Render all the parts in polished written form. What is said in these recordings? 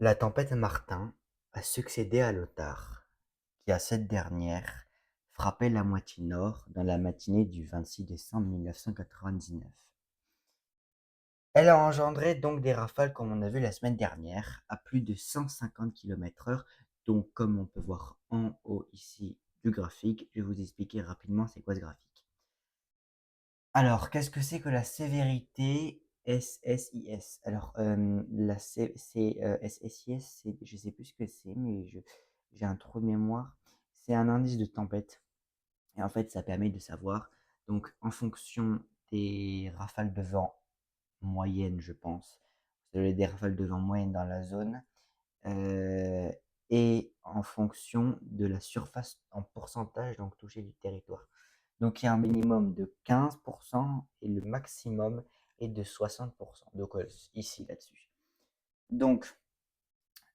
La tempête Martin a succédé à Lothar, qui, à cette dernière, frappait la moitié nord dans la matinée du 26 décembre 1999. Elle a engendré donc des rafales, comme on a vu la semaine dernière, à plus de 150 km/h. Donc, comme on peut voir en haut ici du graphique, je vais vous expliquer rapidement c'est quoi ce graphique. Alors, qu'est-ce que c'est que la sévérité SSIS? Alors, la SSIS, je sais plus ce que c'est, mais j'ai un trou de mémoire. C'est un indice de tempête. Et en fait, ça permet de savoir, donc en fonction des rafales de vent moyennes, je pense, vous avez des rafales de vent moyennes dans la zone, euh, et en fonction de la surface en pourcentage donc touchée du territoire. Donc il y a un minimum de 15% et le maximum est de 60%. Donc ici là-dessus. Donc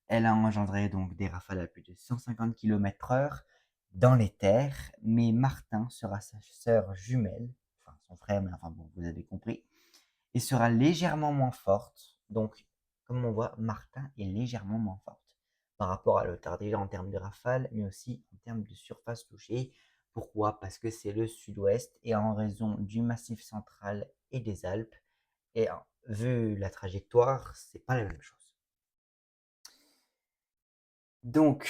elle a engendré donc des rafales à plus de 150 km/h dans les terres, mais Martin sera sa sœur jumelle, enfin son frère, mais enfin bon, vous avez compris, et sera légèrement moins forte. Donc, comme on voit, Martin est légèrement moins forte par rapport à l'autre, déjà en termes de rafale, mais aussi en termes de surface touchée. Pourquoi? Parce que c'est le sud-ouest et en raison du massif central et des Alpes. Et vu la trajectoire, c'est pas la même chose. Donc,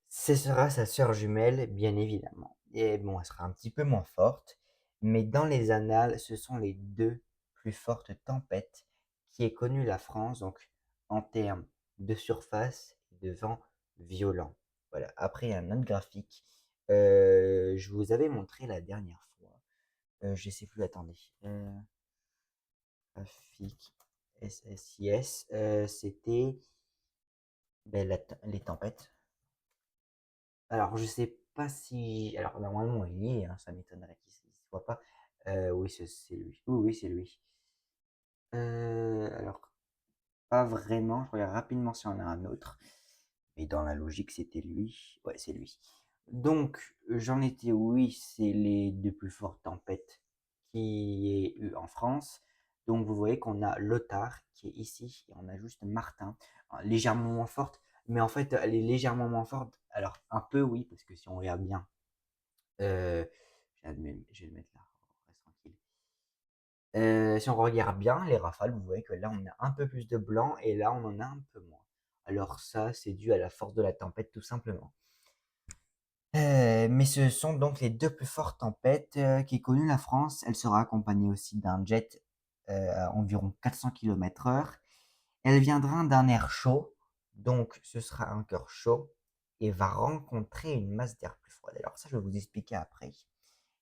ce sera sa sœur jumelle, bien évidemment. Et bon, elle sera un petit peu moins forte, mais dans les annales, ce sont les deux plus fortes tempêtes qui ait connu la France, donc en termes de surface et de vent violent. Voilà. Après, il y a un autre graphique. Je vous avais montré la dernière fois. Je sais plus, attendez. Graphique SSIS, c'était ben, les tempêtes. Alors, je sais pas si. Alors, normalement, il y est, hein, ça m'étonnerait qu'il ne soit pas. Oui, c'est lui. Oui, oui, c'est lui. Alors, pas vraiment. Je regarde rapidement si on a un autre. Mais dans la logique, c'était lui. Ouais, c'est lui. Donc, j'en étais, oui, c'est les deux plus fortes tempêtes qui est eu en France. Donc, vous voyez qu'on a Lothar qui est ici et on a juste Martin, légèrement moins forte. Mais en fait, elle est légèrement moins forte. Alors, un peu, oui, parce que si on regarde bien, euh, je vais le mettre là, on reste tranquille. Si on regarde bien les rafales, vous voyez que là, on a un peu plus de blanc et là, on en a un peu moins. Alors ça, c'est dû à la force de la tempête, tout simplement. Mais ce sont donc les deux plus fortes tempêtes qu'ait connues la France. Elle sera accompagnée aussi d'un jet à environ 400 km/h. Elle viendra d'un air chaud, donc ce sera un cœur chaud, et va rencontrer une masse d'air plus froide. Alors ça, je vais vous expliquer après.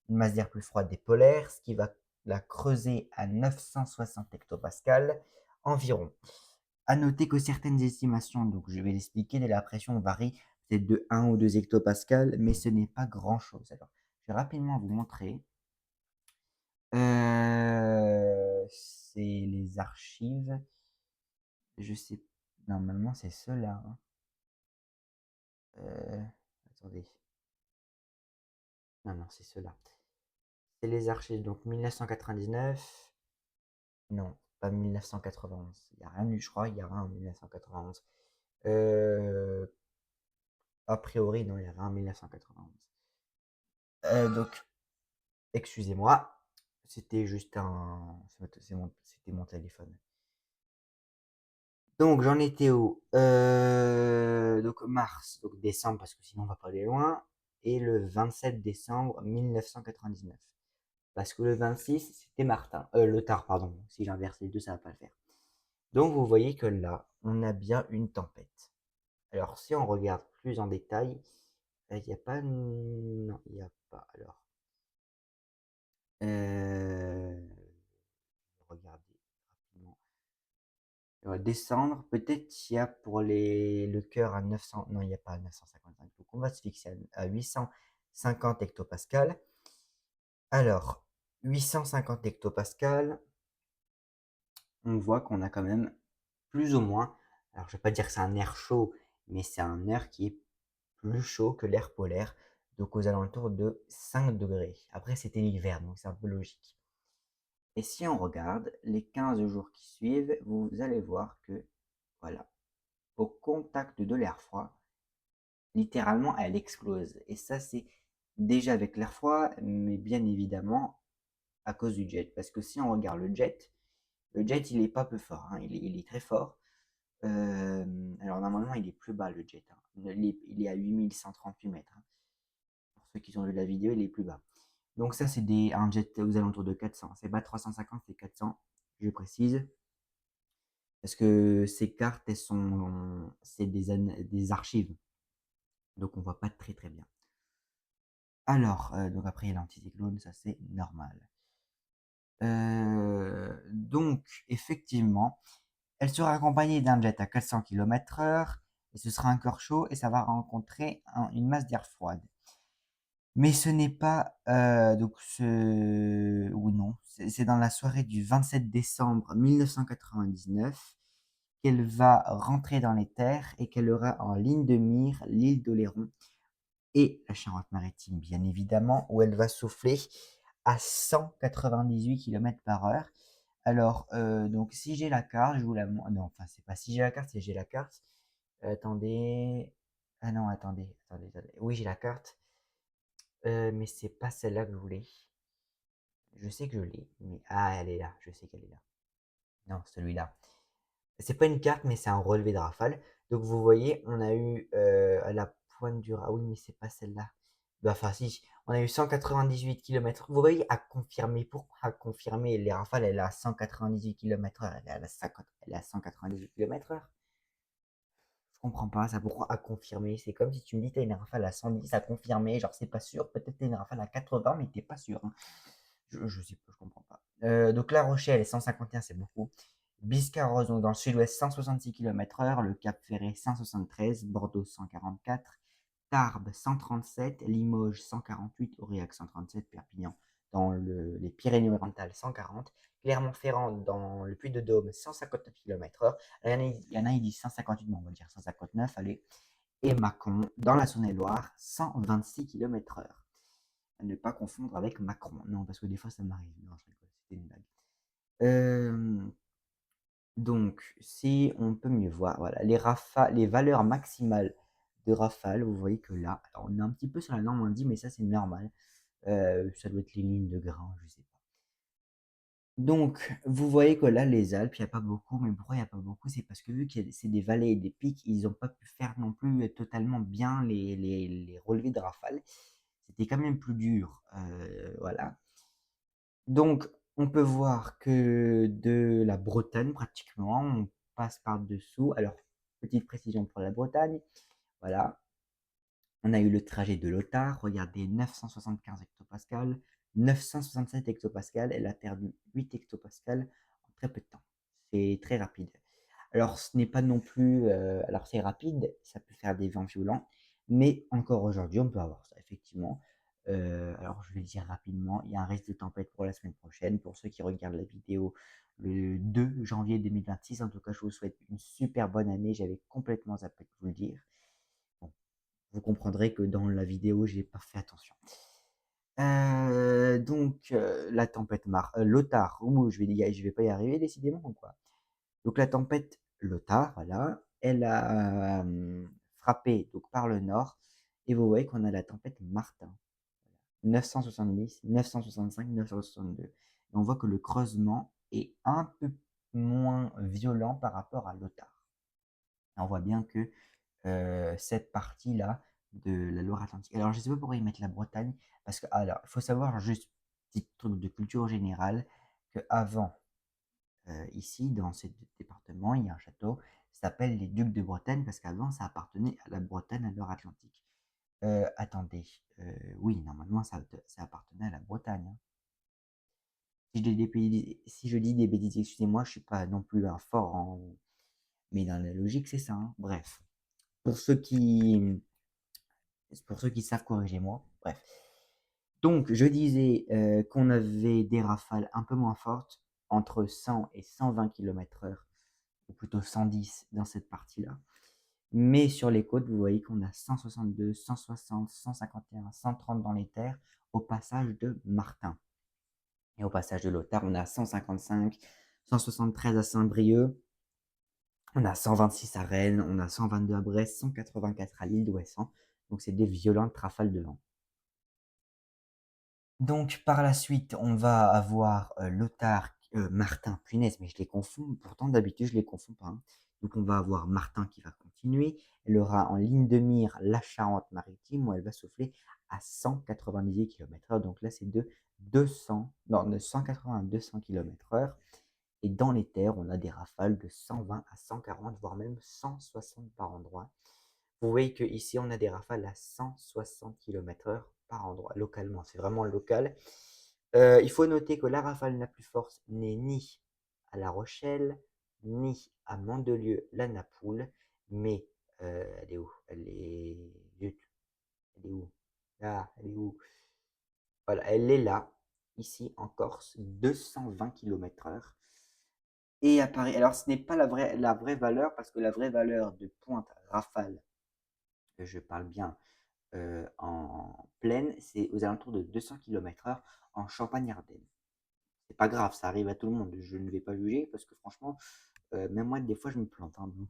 Une masse d'air plus froide des polaires, ce qui va la creuser à 960 hectopascales environ. À noter que certaines estimations, donc je vais l'expliquer, de la pression varie peut-être de 1 ou 2 hectopascales, mais ce n'est pas grand-chose. Alors, je vais rapidement vous montrer. C'est les archives. Je sais, normalement c'est ceux-là, hein. Euh, attendez. Non, non, c'est ceux-là. C'est les archives, donc 1999. Non, pas 1991. Il n'y a rien eu, je crois, il y a rien en 1991. Euh, a priori, non, il y a rien en 1991. Donc, excusez-moi, c'était juste un. C'était mon téléphone. Donc, j'en étais où? Donc, mars, donc décembre, parce que sinon on va pas aller loin. Et le 27 décembre 1999. Parce que le 26, c'était Martin. Le tard, pardon. Si j'inverse les deux, ça va pas le faire. Donc, vous voyez que là, on a bien une tempête. Alors, si on regarde plus en détail, il n'y a pas. Non, il n'y a pas. Alors, regardez rapidement. On va descendre. Peut-être qu'il y a pour le cœur à 900. Non, il n'y a pas à 955. Donc, on va se fixer à 850 hectopascales. Alors, 850 hectopascales, on voit qu'on a quand même plus ou moins. Alors, je ne vais pas dire que c'est un air chaud, mais c'est un air qui est plus chaud que l'air polaire, donc aux alentours de 5 degrés. Après, c'était l'hiver, donc c'est un peu logique. Et si on regarde les 15 jours qui suivent, vous allez voir que, voilà, de l'air froid, littéralement, elle explose. Et ça, c'est déjà avec l'air froid, mais bien évidemment à cause du jet. Parce que si on regarde le jet, il est pas peu fort, hein, il est très fort. Alors normalement, il est plus bas le jet, hein. Il est à 8138 mètres, hein. Pour ceux qui ont vu la vidéo, il est plus bas. Donc ça, c'est un jet aux alentours de 400. C'est pas 350, c'est 400, je précise. Parce que ces cartes, c'est des archives. Donc on voit pas très très bien. Alors, donc après, il y a l'anticyclone, ça c'est normal. Donc, effectivement, elle sera accompagnée d'un jet à 400 km/h, et ce sera encore chaud, et ça va rencontrer une masse d'air froide. Mais ce n'est pas, donc ou non, c'est dans la soirée du 27 décembre 1999 qu'elle va rentrer dans les terres et qu'elle aura en ligne de mire l'île d'Oléron et la Charente-Maritime, bien évidemment, où elle va souffler à 198 km/h. Alors, donc si j'ai la carte, je vous la montre. Non, enfin, c'est pas si j'ai la carte, c'est j'ai la carte. Attendez. Ah non, attendez. Oui, j'ai la carte. Mais c'est pas celle-là que je voulais. Je sais que je l'ai, mais ah, elle est là. Je sais qu'elle est là. Non, celui-là. C'est pas une carte, mais c'est un relevé de rafale. Donc vous voyez, on a eu à la pointe du... Ah oui, mais c'est pas celle-là. Bah, enfin si, on a eu 198 km. Vous voyez, à confirmer. Pourquoi à confirmer? Les rafales, elle est à 198 km/h. Elle est à 50, elle est à 198 km/h. Je comprends pas ça. Pourquoi à confirmer? C'est comme si tu me dis t'as une rafale à 110 à confirmer. Genre, c'est pas sûr. Peut-être t'as une rafale à 80, mais t'es pas sûr, hein. Je sais pas, je comprends pas. Donc La Rochelle, 151, c'est beaucoup. Biscarrosse, donc dans le sud-ouest, 166 km/h. Le Cap Ferré, 173. Bordeaux, 144. Tarbes, 137. Limoges, 148. Aurillac, 137. Perpignan, dans les Pyrénées-Orientales, 140. Clermont-Ferrand, dans le Puy-de-Dôme, 159 km/h. Il y en a, ils disent 158, mais on va dire 159, allez. Et Mâcon, dans la Saône-et-Loire, 126 km/h. À ne pas confondre avec Macron. Non, parce que des fois, ça m'arrive. Non, je rigole, c'était une blague. Donc, si on peut mieux voir, voilà, les valeurs maximales de rafale, vous voyez que là, alors on est un petit peu sur la Normandie, mais ça, c'est normal. Ça doit être les lignes de grain, je sais pas. Donc, vous voyez que là, les Alpes, il n'y a pas beaucoup, mais pourquoi il n'y a pas beaucoup? C'est parce que vu que c'est des vallées et des pics, ils n'ont pas pu faire non plus totalement bien les relevés de rafale. C'était quand même plus dur, voilà. Donc, on peut voir que de la Bretagne, pratiquement, on passe par-dessous. Alors, petite précision pour la Bretagne, voilà. On a eu le trajet de l'Otard, regardez, 975 hectopascales, 967 hectopascales, elle a perdu 8 hectopascales en très peu de temps. C'est très rapide. Alors, ce n'est pas non plus. Alors, c'est rapide, ça peut faire des vents violents, mais encore aujourd'hui, on peut avoir ça, effectivement. Alors, je vais le dire rapidement, il y a un risque de tempête pour la semaine prochaine. Pour ceux qui regardent la vidéo le 2 janvier 2026, en tout cas, je vous souhaite une super bonne année. J'avais complètement zappé de vous le dire. Bon, vous comprendrez que dans la vidéo, j'ai pas fait attention. Donc, la tempête Lothar, je vais pas y arriver décidément ou quoi. Donc la tempête Lothar, voilà, elle a frappé donc par le nord, et vous voyez qu'on a la tempête Martin, 970, 965, 962. Et on voit que le creusement est un peu moins violent par rapport à Lothar. Et on voit bien que cette partie-là de la Loire-Atlantique. Alors, je ne sais pas pourquoi ils mettent la Bretagne, parce que, alors, il faut savoir, juste petit truc de culture générale, qu'avant, ici, dans ce département, il y a un château qui s'appelle les Ducs de Bretagne, parce qu'avant, ça appartenait à la Bretagne, à Loire-Atlantique. Attendez, oui, normalement, ça appartenait à la Bretagne, hein. Si je dis des bêtises, excusez-moi, je ne suis pas non plus un fort en... Mais dans la logique, c'est ça, hein. Bref. Pour ceux qui, pour ceux qui savent, corrigez-moi. Bref. Donc, je disais qu'on avait des rafales un peu moins fortes, entre 100 et 120 km/h, ou plutôt 110 dans cette partie-là. Mais sur les côtes, vous voyez qu'on a 162, 160, 151, 130 dans les terres au passage de Martin. Et au passage de Lothar, on a 155, 173 à Saint-Brieuc, On a 126 à Rennes, on a 122 à Brest, 184 à l'île d'Ouessant. Donc c'est des violentes rafales de vent. Donc par la suite, on va avoir Lothar, Martin, punaise, mais je les confonds. Pourtant d'habitude je les confonds pas, hein. Donc on va avoir Martin qui va continuer. Elle aura en ligne de mire la Charente-Maritime où elle va souffler à 198 km/h. Donc là c'est de 200, non, de 180 à 200 km/h. Et dans les terres, on a des rafales de 120 à 140, voire même 160 par endroit. Vous voyez qu'ici, on a des rafales à 160 km/h par endroit, localement. C'est vraiment local. Il faut noter que la rafale la plus forte n'est ni à La Rochelle, ni à Mandelieu-la Napoule, mais elle est où? Elle est où? Là, elle est où? Voilà, elle est là, ici en Corse, 220 km/h. Et à Paris, alors ce n'est pas la vraie valeur, parce que la vraie valeur de pointe rafale, je parle bien en plaine, c'est aux alentours de 200 km/h en Champagne-Ardenne. C'est pas grave, ça arrive à tout le monde. Je ne vais pas juger parce que franchement, même moi, des fois, je me plante, hein, donc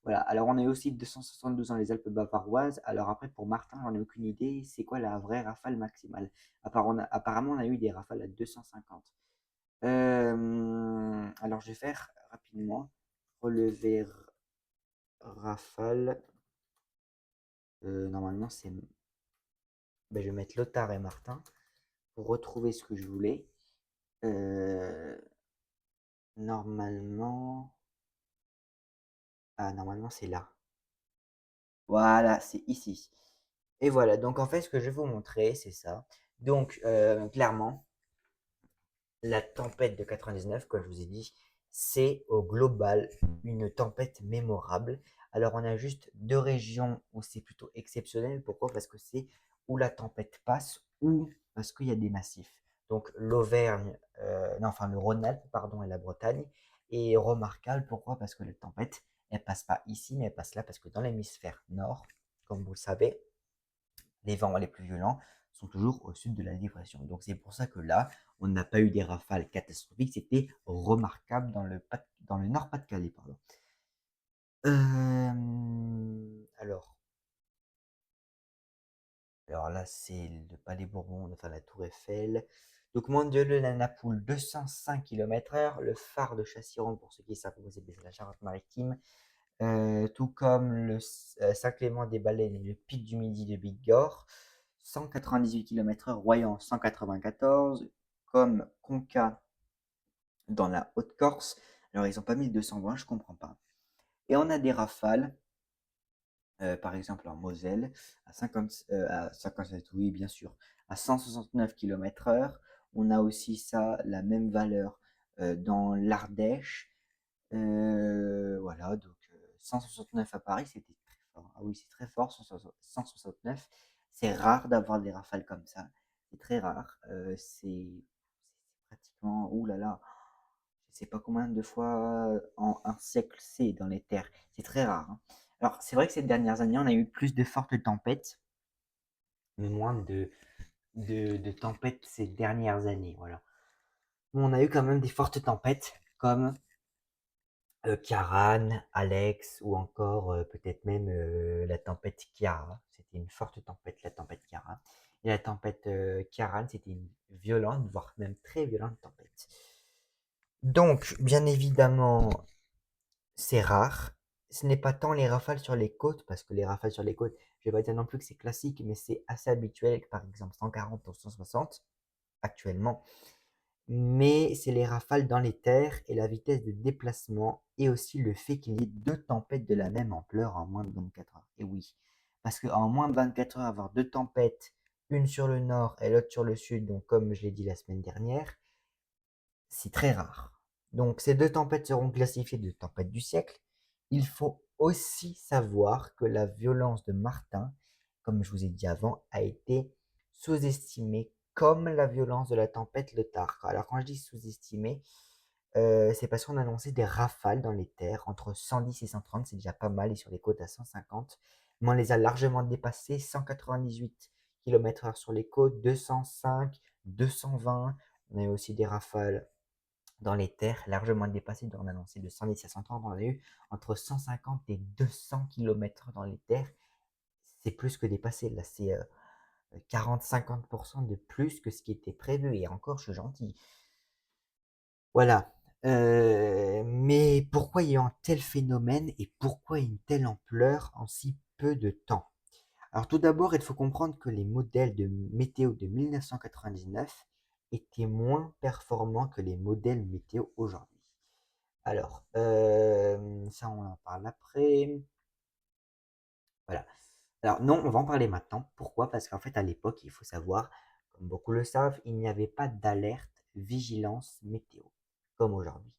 voilà. Alors, on a aussi 272 dans les Alpes bavaroises. Alors après, pour Martin, j'en ai aucune idée. C'est quoi la vraie rafale maximale? Apparemment, on a eu des rafales à 250. Alors, je vais faire rapidement relever rafale. Normalement, c'est. Ben, je vais mettre Lothar et Martin pour retrouver ce que je voulais. Euh, normalement. Ah, normalement, c'est là. Voilà, c'est ici. Et voilà, donc en fait, ce que je vais vous montrer, c'est ça. Donc, clairement, la tempête de 99, comme je vous ai dit, c'est au global une tempête mémorable. Alors, on a juste deux régions où c'est plutôt exceptionnel. Pourquoi? Parce que c'est où la tempête passe ou parce qu'il y a des massifs. Donc, l'Auvergne, non, enfin le Rhône-Alpes, pardon, et la Bretagne est remarquable. Pourquoi? Parce que la tempête, elle passe pas ici, mais elle passe là, parce que dans l'hémisphère nord, comme vous le savez, les vents les plus violents sont toujours au sud de la dépression. Donc c'est pour ça que là, on n'a pas eu des rafales catastrophiques, c'était remarquable dans le Nord-Pas-de-Calais. Pardon. Alors, là, c'est le Palais Bourbon, enfin la Tour Eiffel. Donc Mandelieu-la-Napoule, 205 km/h. Le phare de Chassiron, pour ceux qui savent, c'est la Charente-Maritime. Tout comme le Saint-Clément-des-Baleines et le Pic du Midi de Bigorre, 198 km/h, Royan 194, comme Conca dans la Haute-Corse. Alors, ils n'ont pas mis 220, je ne comprends pas. Et on a des rafales, par exemple en Moselle, à 57, oui, bien sûr, à 169 km/h. On a aussi ça, la même valeur dans l'Ardèche. Voilà, donc 169 à Paris, c'était très fort. Ah oui, c'est très fort, 169. C'est rare d'avoir des rafales comme ça. C'est très rare. C'est pratiquement, ouh là là, je sais pas combien de fois en un siècle c'est dans les terres. C'est très rare, hein. Alors, c'est vrai que ces dernières années, on a eu plus de fortes tempêtes, mais moins de tempêtes ces dernières années. Voilà. On a eu quand même des fortes tempêtes, comme Kiaran, Alex ou encore peut-être même la tempête Kiara. C'était une forte tempête, la tempête Kiara. Et la tempête Kiaran, c'était une violente, voire même très violente tempête. Donc, bien évidemment, c'est rare. Ce n'est pas tant les rafales sur les côtes, parce que les rafales sur les côtes, je ne vais pas dire non plus que c'est classique, mais c'est assez habituel, par exemple 140 ou 160 actuellement. Mais c'est les rafales dans les terres et la vitesse de déplacement et aussi le fait qu'il y ait deux tempêtes de la même ampleur en moins de 24 heures. Et oui, parce qu'en moins de 24 heures, avoir deux tempêtes, une sur le nord et l'autre sur le sud, donc comme je l'ai dit la semaine dernière, c'est très rare. Donc ces deux tempêtes seront classifiées de tempêtes du siècle. Il faut aussi savoir que la violence de Martin, comme je vous ai dit avant, a été sous-estimée comme la violence de la tempête Le Tard. Alors quand je dis sous-estimée, c'est parce qu'on a annoncé des rafales dans les terres entre 110 et 130, c'est déjà pas mal, et sur les côtes à 150. Mais on les a largement dépassés, 198 km/h sur les côtes, 205, 220. On a eu aussi des rafales dans les terres, largement dépassé on a annoncé de 110 à 130, on a eu entre 150 et 200 km dans les terres. C'est plus que dépassé, là, c'est 40-50% de plus que ce qui était prévu, et encore, je suis gentil. Voilà. Mais pourquoi il y a un tel phénomène et pourquoi une telle ampleur en si peu de temps? Alors tout d'abord, il faut comprendre que les modèles de météo de 1999 étaient moins performants que les modèles météo aujourd'hui. Alors, ça on en parle après. Voilà. Alors non, on va en parler maintenant. Pourquoi? Parce qu'en fait, à l'époque, il faut savoir, comme beaucoup le savent, il n'y avait pas d'alerte vigilance météo, comme aujourd'hui.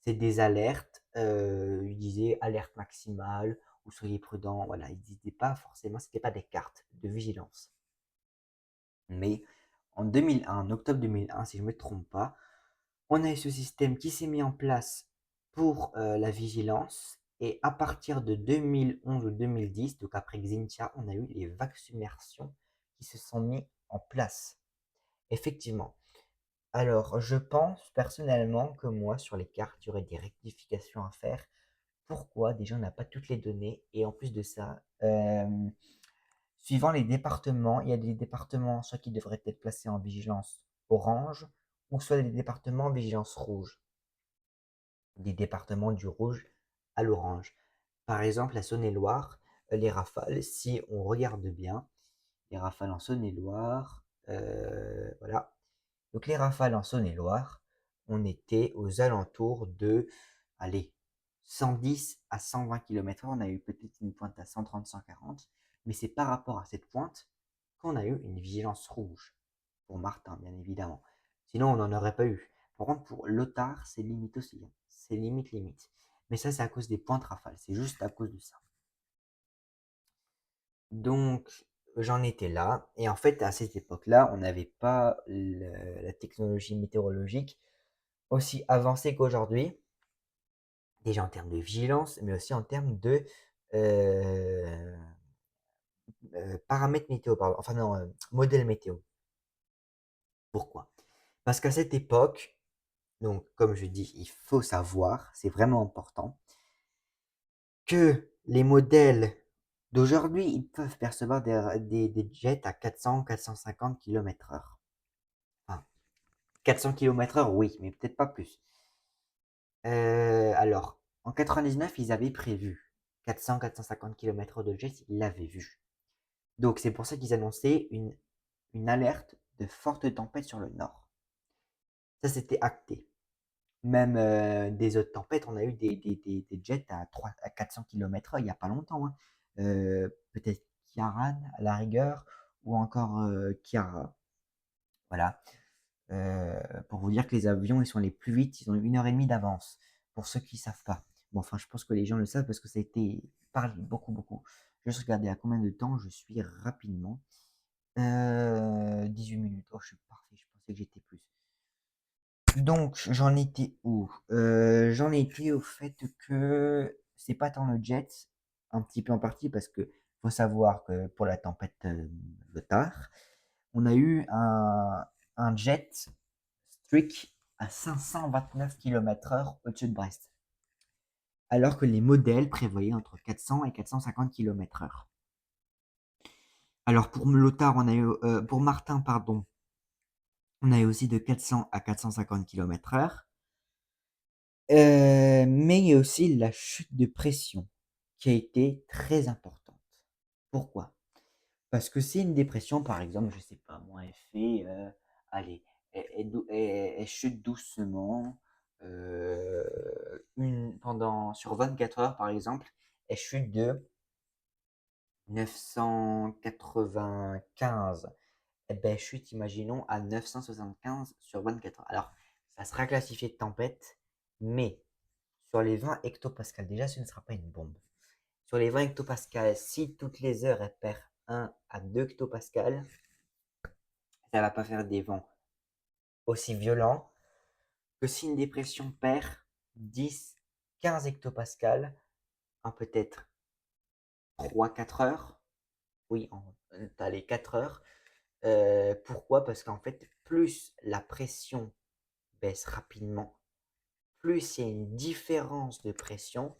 C'est des alertes, ils disaient alerte maximale ou soyez prudent. Voilà, ils disaient pas forcément, c'était pas des cartes de vigilance. Mais en 2001, en octobre 2001, si je ne me trompe pas, on a eu ce système qui s'est mis en place pour la vigilance. Et à partir de 2011 ou 2010, donc après Xintia, on a eu les vagues submersion qui se sont mis en place. Effectivement. Alors, je pense personnellement que moi, sur les cartes, il y aurait des rectifications à faire. Pourquoi? Déjà, on n'a pas toutes les données. Et en plus de ça, suivant les départements, il y a des départements soit qui devraient être placés en vigilance orange, ou soit des départements en vigilance rouge. Des départements du rouge à l'orange. Par exemple, la Saône-et-Loire, les rafales, si on regarde bien, les rafales en Saône-et-Loire, voilà. Donc les rafales en Saône-et-Loire, on était aux alentours de, allez, 110 à 120 km/h. On a eu peut-être une pointe à 130, 140, mais c'est par rapport à cette pointe qu'on a eu une vigilance rouge. Pour Martin, bien évidemment. Sinon, on n'en aurait pas eu. Par contre, pour Lothar, c'est limite aussi, hein. C'est limite, limite. Mais ça, c'est à cause des pointes rafales. C'est juste à cause de ça. Donc, j'en étais là. Et en fait, à cette époque-là, on n'avait pas la technologie météorologique aussi avancée qu'aujourd'hui. Déjà en termes de vigilance, mais aussi en termes de euh, paramètres météo, pardon. Enfin non, modèle météo. Pourquoi? Parce qu'à cette époque, donc comme je dis, il faut savoir, c'est vraiment important, que les modèles d'aujourd'hui, ils peuvent percevoir des jets à 400-450 km/h. Enfin, 400 km/h, oui, mais peut-être pas plus. Alors, en 99, ils avaient prévu 400-450 km/h de jet, ils l'avaient vu. Donc, c'est pour ça qu'ils annonçaient une alerte de forte tempête sur le nord. Ça, c'était acté. Même des autres tempêtes, on a eu des jets à 400 km/h il n'y a pas longtemps, hein. Peut-être Kiaran à la rigueur, ou encore Kiara. Voilà. Pour vous dire que les avions, ils sont allés plus vite, ils ont eu 1 heure et demie d'avance, pour ceux qui ne savent pas. Bon, enfin, je pense que les gens le savent parce que ça a été parlé beaucoup, beaucoup. Je vais juste regarder à combien de temps je suis rapidement. 18 minutes. Oh, je suis parfait, je pensais que j'étais plus. Donc, j'en étais où? J'en étais au fait que c'est pas tant le jet, un petit peu en partie, parce que faut savoir que pour la tempête Lothar, on a eu un jet streak à 529 km/h au-dessus de Brest, alors que les modèles prévoyaient entre 400 et 450 km/h. Alors pour Lothar, on a eu, pour Martin, pardon, on a eu aussi de 400 à 450 km/h. Mais il y a aussi la chute de pression qui a été très importante. Pourquoi? Parce que si une dépression, par exemple, je sais pas moi, elle fait, allez, elle chute doucement, sur 24 heures, par exemple, elle chute de 995. Eh ben, elle chute, imaginons, à 975 sur 24 heures. Alors, ça sera classifié de tempête, mais sur les 20 hectopascales, déjà, ce ne sera pas une bombe. Sur les 20 hectopascales, si toutes les heures, elle perd 1 à 2 hectopascales, ça ne va pas faire des vents aussi violents que si une dépression perd 10, 15 hectopascales en peut-être 3-4 heures. Oui, tu as les 4 heures. Pourquoi? Parce qu'en fait, plus la pression baisse rapidement, plus il y a une différence de pression,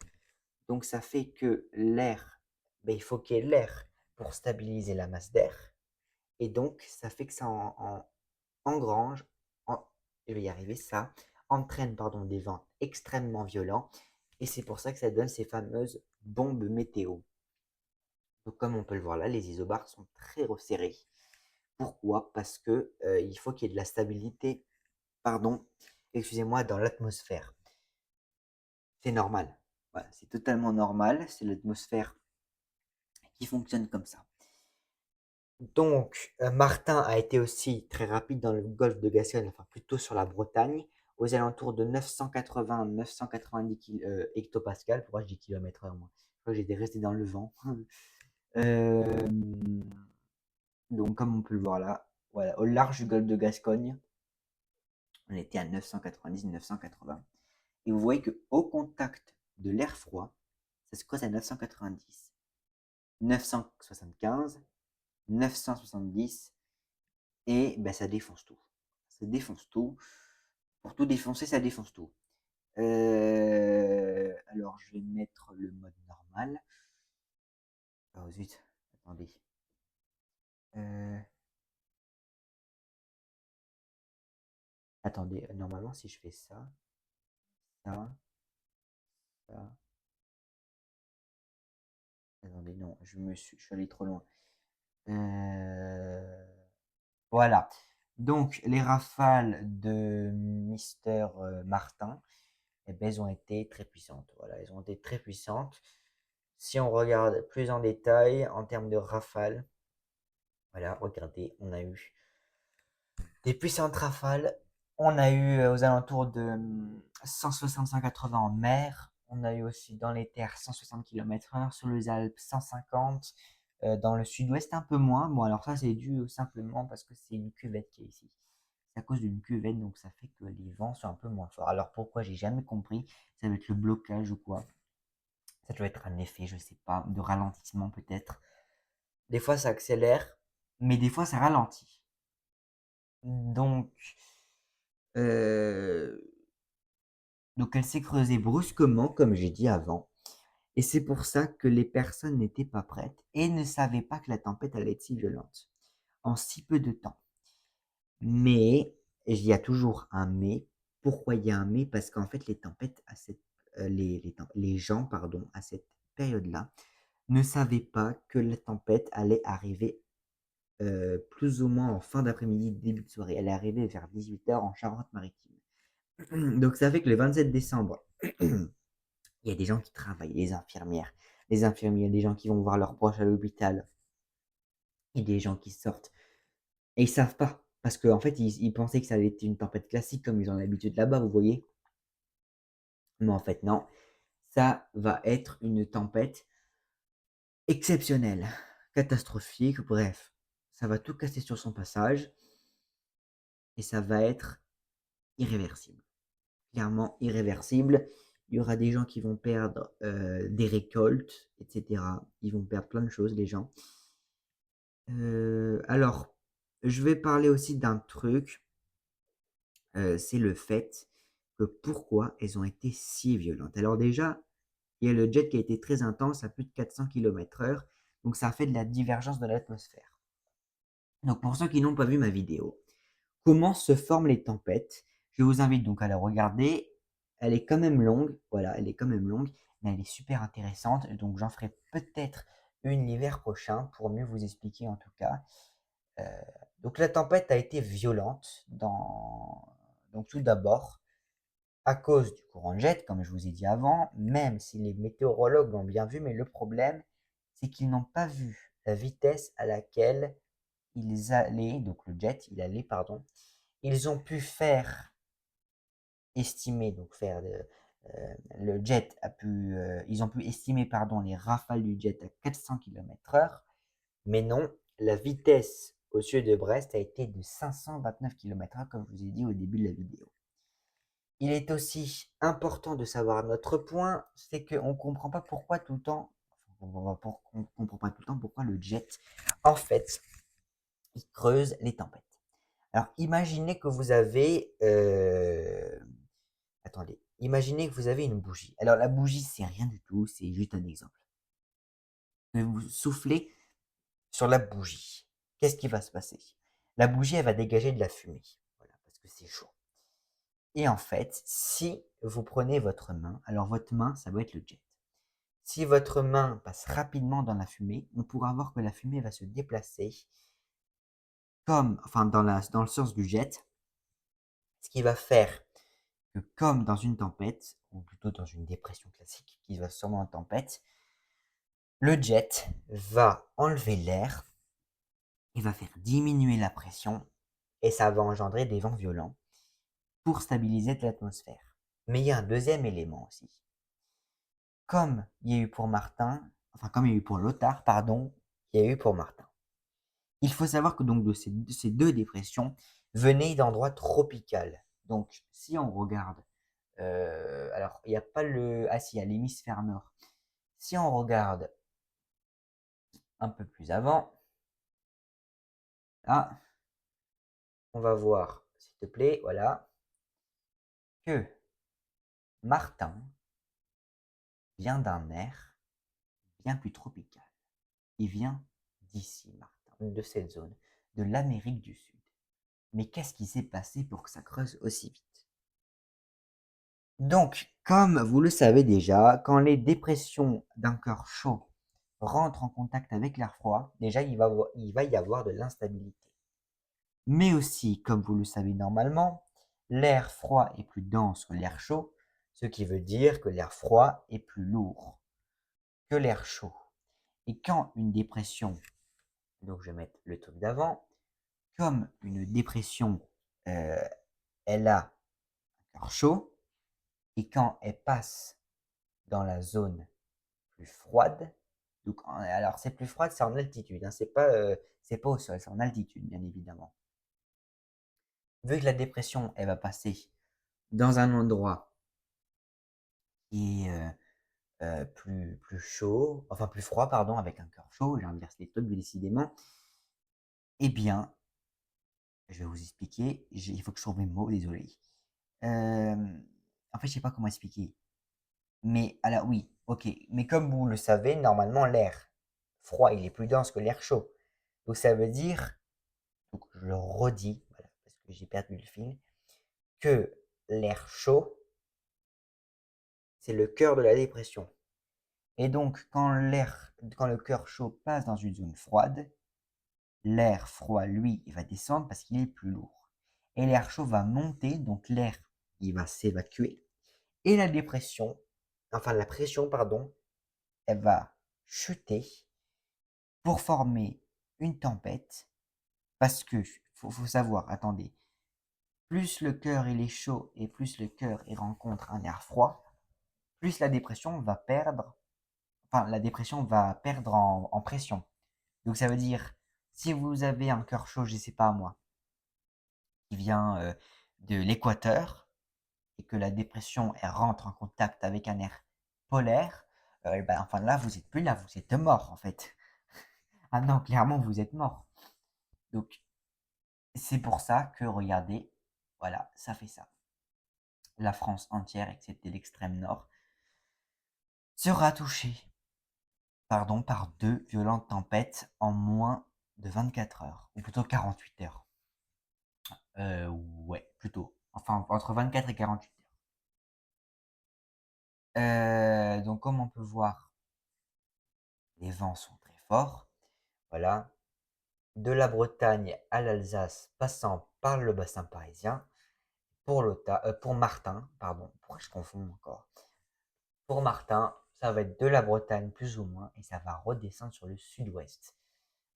donc ça fait que l'air, il faut qu'il y ait l'air pour stabiliser la masse d'air. Et donc, ça fait que ça engrange, en, je vais y arriver, ça entraîne des vents extrêmement violents. Et c'est pour ça que ça donne ces fameuses bombes météo. Donc, comme on peut le voir là, les isobars sont très resserrés. Pourquoi? Parce que il faut qu'il y ait de la stabilité, excusez-moi, dans l'atmosphère. C'est normal. Voilà, c'est totalement normal. C'est l'atmosphère qui fonctionne comme ça. Donc, Martin a été aussi très rapide dans le golfe de Gascogne, enfin plutôt sur la Bretagne, aux alentours de 980-990 hectopascales. Pourquoi je dis kilomètres heure, moi? Je crois que j'étais resté dans le vent. Euh, donc, comme on peut le voir là, voilà, au large du golfe de Gascogne, on était à 990-980. Et vous voyez qu'au contact de l'air froid, ça se creuse à 990, 975, 970, et ben, ça défonce tout. Ça défonce tout. Pour tout défoncer, ça défonce tout. Alors, je vais mettre le mode normal. Oh zut, attendez. Attendez, normalement, si je fais ça, ça, ça. Attendez, non, je suis allé trop loin. Voilà. Donc, les rafales de Mister Martin, eh ben, elles ont été très puissantes. Voilà, elles ont été très puissantes. Si on regarde plus en détail en termes de rafales, voilà, regardez, on a eu des puissantes rafales. On a eu aux alentours de 160-180 en mer. On a eu aussi dans les terres 160 km/h, sur les Alpes 150, dans le sud-ouest un peu moins. Bon, alors ça, c'est dû simplement parce que c'est une cuvette qui est ici. C'est à cause d'une cuvette, donc ça fait que les vents sont un peu moins forts. Alors pourquoi, j'ai jamais compris. Ça va être le blocage ou quoi. Ça doit être un effet, je sais pas, de ralentissement peut-être. Des fois, ça accélère, mais des fois, ça ralentit. Donc, euh, elle s'est creusée brusquement, comme j'ai dit avant. Et c'est pour ça que les personnes n'étaient pas prêtes et ne savaient pas que la tempête allait être si violente en si peu de temps. Mais, et il y a toujours un mais. Pourquoi il y a un mais? Parce qu'en fait, les tempêtes, les gens, à cette période-là, ne savaient pas que la tempête allait arriver plus ou moins en fin d'après-midi, début de soirée. Elle est arrivée vers 18 h en Charente-Maritime. Donc ça fait que le 27 décembre, il y a des gens qui travaillent, les infirmières, des gens qui vont voir leurs proches à l'hôpital, et des gens qui sortent. Et ils savent pas, parce qu'en fait, ils pensaient que ça allait être une tempête classique, comme ils ont l'habitude là-bas, vous voyez. Mais en fait, non. Ça va être une tempête exceptionnelle, catastrophique, bref. Ça va tout casser sur son passage, et ça va être irréversible. Clairement irréversible. Il y aura des gens qui vont perdre des récoltes, etc. Ils vont perdre plein de choses, les gens. Alors, je vais parler aussi d'un truc. C'est le fait que pourquoi elles ont été si violentes. Alors déjà, il y a le jet qui a été très intense à plus de 400 km/h. Donc ça a fait de la divergence de l'atmosphère. Donc pour ceux qui n'ont pas vu ma vidéo, comment se forment les tempêtes? Je vous invite donc à la regarder. Elle est quand même longue, voilà, elle est quand même longue, mais elle est super intéressante. Donc j'en ferai peut-être une l'hiver prochain pour mieux vous expliquer en tout cas. Euh, donc la tempête a été violente donc tout d'abord à cause du courant de jet, comme je vous ai dit avant, même si les météorologues l'ont bien vu, mais le problème, c'est qu'ils n'ont pas vu la vitesse à laquelle ils allaient, donc le jet, il allait, pardon, ils ont pu faire estimer, donc faire le jet a pu, ils ont pu estimer, pardon, les rafales du jet à 400 km/h, mais non, la vitesse au sud de Brest a été de 529 km/h, comme je vous ai dit au début de la vidéo. Il est aussi important de savoir notre point, c'est qu'on ne comprend pas pourquoi tout le temps, on comprend pas tout le temps pourquoi le jet, en fait, il creuse les tempêtes. Alors, imaginez que vous avez, attendez, imaginez que vous avez une bougie. Alors la bougie, c'est rien du tout, c'est juste un exemple. Vous soufflez sur la bougie. Qu'est-ce qui va se passer? La bougie, elle va dégager de la fumée. Voilà, parce que c'est chaud. Et en fait, si vous prenez votre main, alors votre main, ça doit être le jet. Si votre main passe rapidement dans la fumée, on pourra voir que la fumée va se déplacer enfin dans le sens du jet, ce qui va faire que comme dans une tempête, ou plutôt dans une dépression classique, qui va sûrement en tempête, le jet va enlever l'air, il va faire diminuer la pression, et ça va engendrer des vents violents pour stabiliser l'atmosphère. Mais il y a un deuxième élément aussi. Comme il y a eu pour comme il y a eu pour Lothar, pardon, il y a eu pour Martin. Il faut savoir que donc de ces deux dépressions venaient d'endroits tropicaux. Donc si on regarde, alors il n'y a pas le, ah si, il y a l'hémisphère nord. Si on regarde un peu plus avant, là, on va voir, s'il te plaît, voilà, que Martin vient d'un air bien plus tropical. Il vient d'ici, Martin, de cette zone, de l'Amérique du Sud. Mais qu'est-ce qui s'est passé pour que ça creuse aussi vite? Donc, comme vous le savez déjà, quand les dépressions d'un cœur chaud rentrent en contact avec l'air froid, déjà il va y avoir de l'instabilité. Mais aussi, comme vous le savez normalement, l'air froid est plus dense que l'air chaud, ce qui veut dire que l'air froid est plus lourd que l'air chaud. Et quand une dépression, donc je vais mettre le truc d'avant, comme une dépression, euh, elle a un cœur chaud, et quand elle passe dans la zone plus froide, donc alors c'est plus froide, c'est en altitude, hein, c'est pas au sol, c'est en altitude, bien évidemment. Vu que la dépression, elle va passer dans un endroit qui est plus chaud, enfin plus froid, pardon, avec un cœur chaud, j'inverse les trucs décidément, eh bien, je vais vous expliquer, il faut que je trouve mes mots, désolé. En fait, je sais pas comment expliquer. Mais alors oui, ok. Mais comme vous le savez, normalement, l'air froid, il est plus dense que l'air chaud. Donc ça veut dire, donc je le redis, voilà, parce que j'ai perdu le fil, que l'air chaud, c'est le cœur de la dépression. Et donc, quand le cœur chaud passe dans une zone froide, l'air froid, lui, il va descendre parce qu'il est plus lourd. Et l'air chaud va monter, donc l'air, il va s'évacuer. Et la pression, pardon, elle va chuter pour former une tempête. Parce que, faut savoir, attendez, plus le cœur il est chaud et plus le cœur il rencontre un air froid, plus la dépression va perdre, en pression. Donc ça veut dire, si vous avez un cœur chaud, je sais pas moi, qui vient de l'équateur, et que la dépression elle rentre en contact avec un air polaire, enfin là vous êtes plus là, vous êtes mort en fait. Ah non, clairement vous êtes mort. Donc c'est pour ça que regardez, voilà, ça fait ça. La France entière, excepté l'extrême nord, sera touchée, pardon, par deux violentes tempêtes en moins de 24 heures, ou plutôt 48 heures. Ouais, plutôt. Enfin, entre 24 et 48 heures. Donc, comme on peut voir, les vents sont très forts. Voilà. De la Bretagne à l'Alsace, passant par le bassin parisien, pour Martin, pardon, pourquoi je confonds encore? Pour Martin, ça va être de la Bretagne plus ou moins, et ça va redescendre sur le sud-ouest.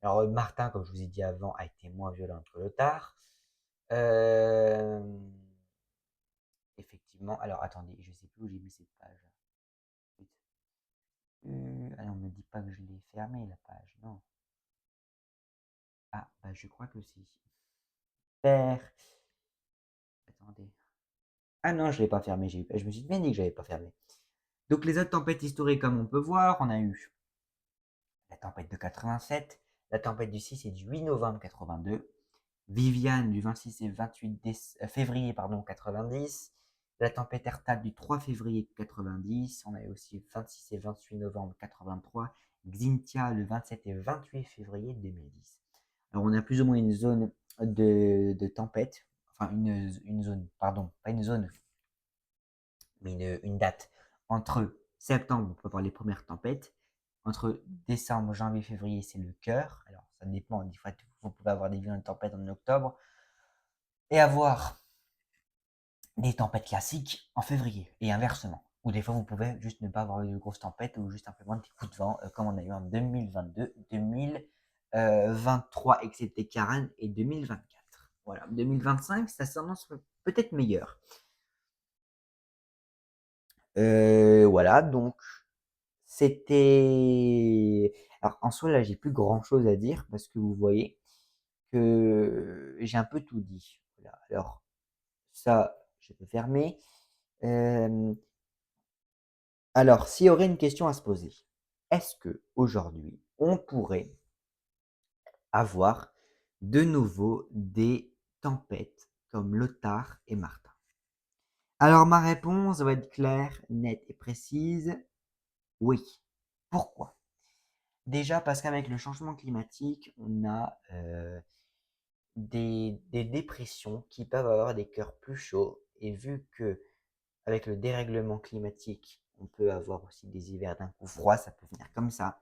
Alors Martin, comme je vous ai dit avant, a été moins violent que Lothar. Euh, Effectivement, alors attendez, je sais plus où j'ai mis cette page. Alors, on me dit pas que je l'ai fermée la page, non. Ah, bah je crois que si. Super. Attendez. Ah non, je l'ai pas fermé. Je me suis bien dit que j'avais pas fermé. Donc les autres tempêtes historiques, comme on peut voir, on a eu la tempête de 87, la tempête du 6 et du 8 novembre 82, Viviane du 26 et 28 février 90, La tempête Erta du 3 février 90. On a eu aussi 26 et 28 novembre 83. Xintia le 27 et 28 février 2010. Alors on a plus ou moins une zone de tempête, enfin une zone, pardon, pas une zone, mais une date. Entre septembre, on peut voir les premières tempêtes. Entre décembre, janvier, février, c'est le cœur. Alors ça dépend, des fois vous pouvez avoir des violentes tempêtes en octobre et avoir des tempêtes classiques en février et inversement. Ou des fois vous pouvez juste ne pas avoir de grosses tempêtes ou juste simplement des coups de vent comme on a eu en 2022, 2023 excepté Karen et 2024. Voilà, 2025 ça s'annonce peut-être meilleur. Voilà, donc c'était. Alors en soi là j'ai plus grand chose à dire parce que vous voyez que j'ai un peu tout dit. Voilà. Alors ça je peux fermer. Euh, Alors, s'il y aurait une question à se poser, est-ce que aujourd'hui on pourrait avoir de nouveau des tempêtes comme Lothar et Martin? Alors, ma réponse va être claire, nette et précise. Oui. Pourquoi? Déjà parce qu'avec le changement climatique, on a des dépressions qui peuvent avoir des cœurs plus chauds. Et vu que avec le dérèglement climatique, on peut avoir aussi des hivers d'un coup froid, ça peut venir comme ça.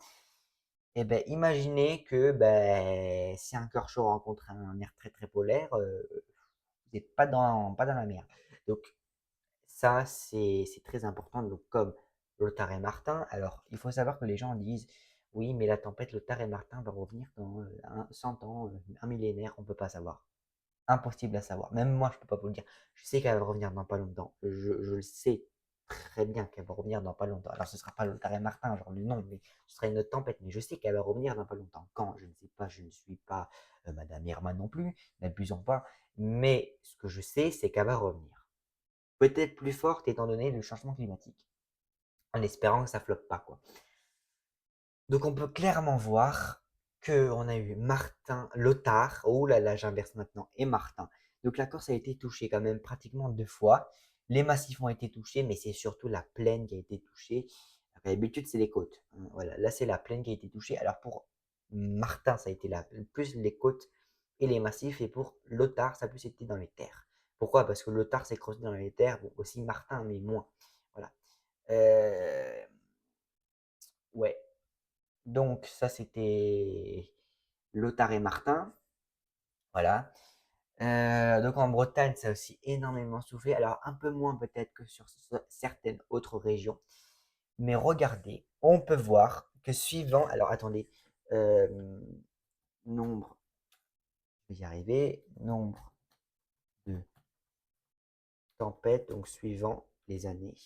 Et ben, imaginez que ben, si un cœur chaud rencontre un air très très polaire, vous n'êtes pas dans la merde. Donc ça, c'est très important. Donc comme Lothar et Martin, alors il faut savoir que les gens disent, oui, mais la tempête Lothar et Martin va revenir dans 100 ans, un millénaire, on ne peut pas savoir. Impossible à savoir. Même moi, je ne peux pas vous le dire. Je sais qu'elle va revenir dans pas longtemps. Je le sais très bien qu'elle va revenir dans pas longtemps. Alors, ce ne sera pas Lothar et Martin, genre le nom, mais ce sera une autre tempête. Mais je sais qu'elle va revenir dans pas longtemps. Quand? Je ne sais pas. Je ne suis pas Madame Irma non plus. N'abusons pas. Mais ce que je sais, c'est qu'elle va revenir. Peut-être plus forte étant donné le changement climatique. En espérant que ça floppe pas, quoi. Donc, on peut clairement voir qu'on a eu Martin, Lothar, oh là là, j'inverse maintenant, et Martin. Donc la Corse a été touchée quand même pratiquement 2 fois. Les massifs ont été touchés, mais c'est surtout la plaine qui a été touchée. D'habitude, c'est les côtes. Voilà, là, c'est la plaine qui a été touchée. Alors pour Martin, ça a été plus les côtes et les massifs, et pour Lothar, ça a plus été dans les terres. Pourquoi? Parce que Lothar s'est creusé dans les terres, bon, aussi Martin, mais moins. Voilà. Euh, ouais. Donc ça, c'était Lothar et Martin. Voilà. Donc en Bretagne, ça a aussi énormément soufflé. Alors un peu moins peut-être que sur certaines autres régions. Mais regardez, on peut voir que suivant. Alors attendez. euh, Nombre, je vais y arriver. Nombre de tempêtes, donc suivant les années.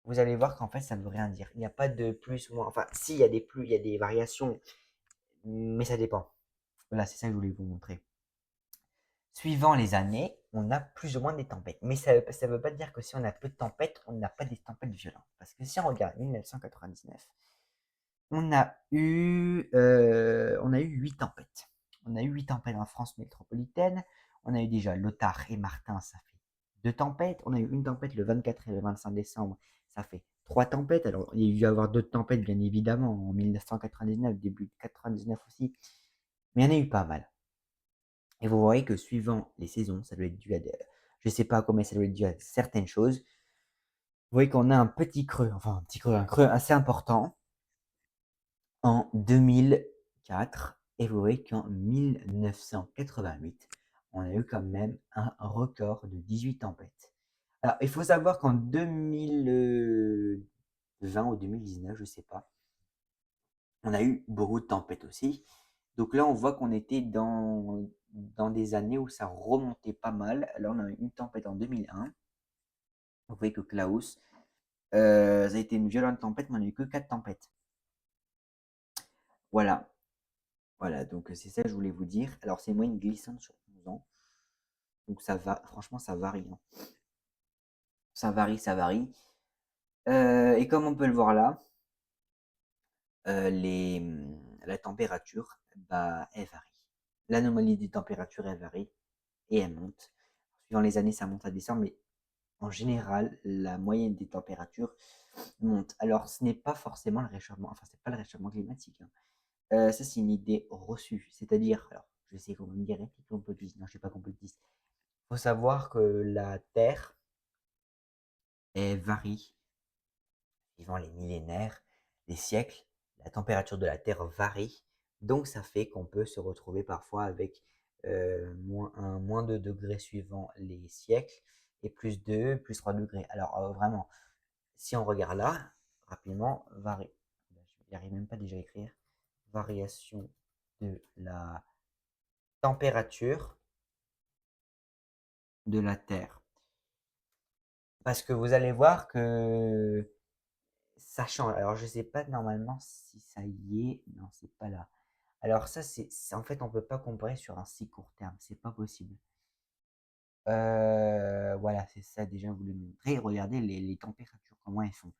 Vous allez voir qu'en fait, ça ne veut rien dire. Il n'y a pas de plus ou moins. Enfin, si, il y a des plus, il y a des variations, mais ça dépend. Voilà, c'est ça que je voulais vous montrer. Suivant les années, on a plus ou moins des tempêtes. Mais ça ne veut pas dire que si on a peu de tempêtes, on n'a pas des tempêtes violentes. Parce que si on regarde 1999, on a eu 8 tempêtes. On a eu 8 tempêtes en France métropolitaine. On a eu déjà Lothar et Martin, ça fait 2 tempêtes. On a eu une tempête le 24 et le 25 décembre, ça fait 3 tempêtes. Alors, il y a eu avoir d'autres tempêtes, bien évidemment, en 1999, début de 99 aussi. Mais il y en a eu pas mal. Et vous voyez que suivant les saisons, ça doit être dû à je sais pas comment ça doit être dû à certaines choses. Vous voyez qu'on a un petit creux, enfin un petit creux, un creux assez important en 2004. Et vous voyez qu'en 1988, on a eu quand même un record de 18 tempêtes. Alors, il faut savoir qu'en 2020 ou 2019, je sais pas, on a eu beaucoup de tempêtes aussi. Donc là, on voit qu'on était dans des années où ça remontait pas mal. Là, on a eu une tempête en 2001. Vous voyez que Klaus, ça a été une violente tempête, mais on n'a eu que 4 tempêtes. Voilà. Voilà, donc c'est ça que je voulais vous dire. Alors, c'est une moyenne glissante sur 11 ans. Donc ça va, franchement, ça varie, hein. Ça varie, ça varie. Et comme on peut le voir là, la température, bah, elle varie. L'anomalie des températures, elle varie et elle monte. suivant les années, ça monte, ça descend, mais en général, la moyenne des températures monte. Alors, ce n'est pas forcément le réchauffement, enfin, c'est pas le réchauffement climatique, hein. Ça, c'est une idée reçue. C'est-à-dire, alors, je sais qu'on va me dire, t'es complotiste. Non, je suis pas complotiste. Il faut savoir que la Terre, elle varie suivant les millénaires, les siècles. La température de la Terre varie. Donc, ça fait qu'on peut se retrouver parfois avec moins 2 degrés suivant les siècles et plus 2, plus 3 degrés. Alors, vraiment, si on regarde là, rapidement, je n'arrive même pas déjà à écrire, variation de la température de la Terre. Parce que vous allez voir que ça change. Alors, je sais pas normalement si ça y est. Non, c'est pas là. Alors, ça, en fait, on peut pas comparer sur un si court terme. C'est pas possible. Voilà, c'est ça déjà, je voulais montrer. Regardez les températures, comment elles font.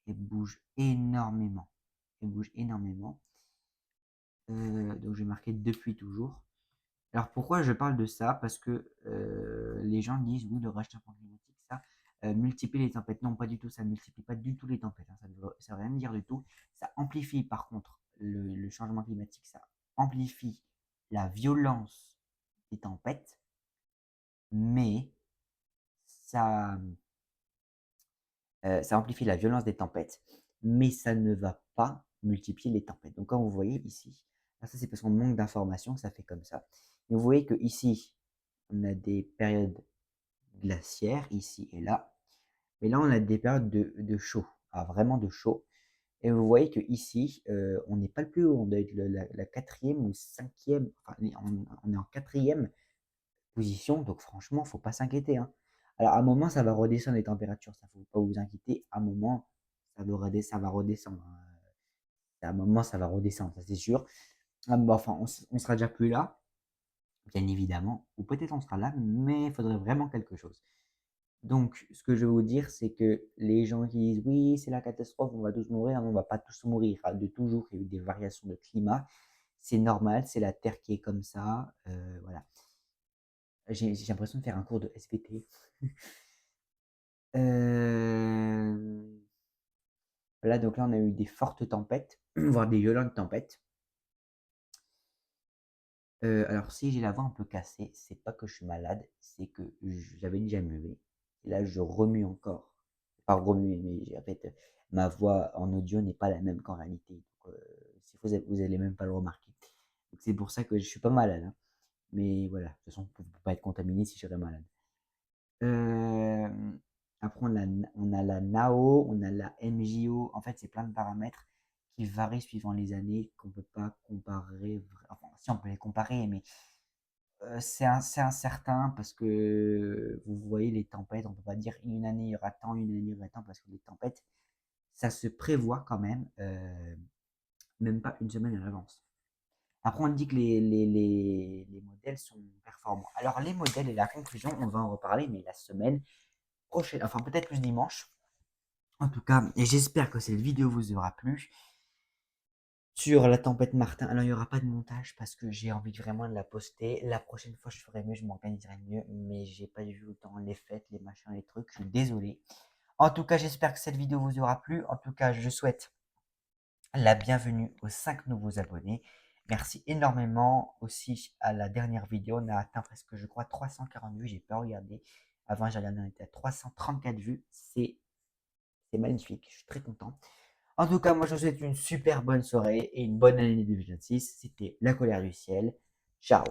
Elles bougent énormément. Elles bougent énormément. Donc, je vais marquer depuis toujours. Alors pourquoi je parle de ça? Parce que les gens disent oui, le réchauffement climatique, ça multiplie les tempêtes. Non, pas du tout, ça ne multiplie pas du tout les tempêtes, hein, ça ne veut rien dire du tout. Ça amplifie par contre le changement climatique, ça amplifie la violence des tempêtes, mais ça, ça amplifie la violence des tempêtes, mais ça ne va pas multiplier les tempêtes. Donc comme vous voyez ici, ça c'est parce qu'on manque d'informations que ça fait comme ça. Mais vous voyez que ici, on a des périodes glaciaires, ici et là. Mais là, on a des périodes de chaud, vraiment de chaud. Et vous voyez que ici, on n'est pas le plus haut, on doit être la quatrième ou cinquième, enfin, on est en quatrième position, donc franchement, faut pas s'inquiéter, hein. Alors, à un moment, ça va redescendre les températures, ça faut pas vous inquiéter. À un moment, ça va redescendre, hein. À un moment, ça va redescendre, ça c'est sûr. Ah, bah, enfin, on sera déjà plus là, bien évidemment, ou peut-être on sera là, mais il faudrait vraiment quelque chose. Donc, ce que je veux vous dire, c'est que les gens qui disent oui, c'est la catastrophe, on va tous mourir, non, on va pas tous mourir. De toujours, il y a eu des variations de climat. C'est normal, c'est la Terre qui est comme ça. Voilà. J'ai l'impression de faire un cours de SVT. Voilà, donc là, on a eu des fortes tempêtes, voire des violentes tempêtes. Alors, si j'ai la voix un peu cassée, c'est pas que je suis malade, c'est que j'avais déjà mué. Et là, je remue encore. Pas remuer, mais en fait, ma voix en audio n'est pas la même qu'en réalité. Donc, si vous allez même pas le remarquer. Donc, c'est pour ça que je suis pas malade, hein. Mais voilà, de toute façon, on peut pas être contaminé si je serais malade. Euh, Après, on a la NAO, on a la MJO. En fait, c'est plein de paramètres qui varient suivant les années, qu'on peut pas comparer. Enfin, si on peut les comparer, mais c'est incertain parce que vous voyez les tempêtes, on peut pas dire une année il y aura tant, une année il y aura tant, parce que les tempêtes, ça se prévoit quand même, même pas une semaine à l'avance. Après, on dit que les modèles sont performants. Alors, les modèles et la conclusion, on va en reparler, mais la semaine prochaine, enfin peut-être plus dimanche. En tout cas, et j'espère que cette vidéo vous aura plu. Sur la tempête Martin, alors il n'y aura pas de montage parce que j'ai envie vraiment de la poster. La prochaine fois, je ferai mieux, je m'organiserai mieux, mais j'ai pas eu le temps, les fêtes, les machins, les trucs. Je suis désolé. En tout cas, j'espère que cette vidéo vous aura plu. En tout cas, je souhaite la bienvenue aux 5 nouveaux abonnés. Merci énormément aussi à la dernière vidéo. On a atteint presque, je crois, 340 vues. J'ai pas regardé. Avant, j'ai regardé, on était à 334 vues. C'est magnifique. Je suis très content. En tout cas, moi, je vous souhaite une super bonne soirée et une bonne année 2026. C'était La Colère du Ciel. Ciao.